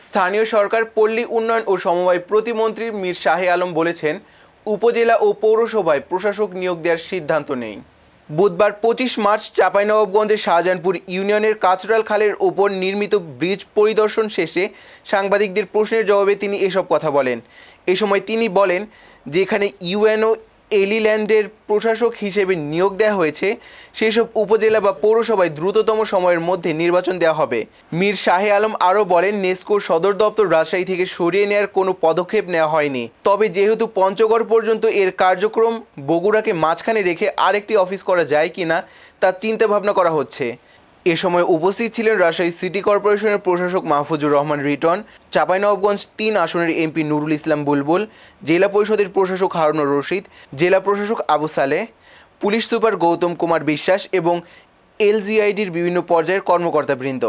স্থানীয় সরকার, পল্লী উন্নয়ন ও সমবায় প্রতিমন্ত্রী মীর শাহে আলম বলেছেন, উপজেলা ও পৌরসভায় প্রশাসক নিয়োগ দেওয়ার সিদ্ধান্ত নেই। বুধবার 25 মার্চ চাঁপাইনবাবগঞ্জের শাহজাহানপুর ইউনিয়নের কাঁচরাল খালের ওপর নির্মিত ব্রিজ পরিদর্শন শেষে সাংবাদিকদের প্রশ্নের জবাবে তিনি এসব কথা বলেন। এ সময় তিনি বলেন, যেখানে ইউএনও এলিল্যান্ডের প্রশাসক হিসেবে নিয়োগ দেওয়া হয়েছে, সেসব উপজেলা বা পৌরসভায় দ্রুততম সময়ের মধ্যে নির্বাচন দেওয়া হবে। মীর শাহে আলম আরও বলেন, নেসকোর সদর দপ্তর রাজশাহী থেকে সরিয়ে নেওয়ার কোনো পদক্ষেপ নেওয়া হয়নি। তবে যেহেতু পঞ্চগড় পর্যন্ত এর কার্যক্রম, বগুড়াকে মাঝখানে রেখে আরেকটি অফিস করা যায় কিনা তা চিন্তাভাবনা করা হচ্ছে। এ সময় উপস্থিত ছিলেন রাজশাহী সিটি কর্পোরেশনের প্রশাসক মাহফুজুর রহমান রিটন, চাঁপাইনবাবগঞ্জ 3 আসনের এমপি নুরুল ইসলাম বুলবুল, জেলা পরিষদের প্রশাসক হারুনুর রশিদ, জেলা প্রশাসক আবু সালেহ, পুলিশ সুপার গৌতম কুমার বিশ্বাস এবং এলজিআইডির বিভিন্ন পর্যায়ের কর্মকর্তাবৃন্দ।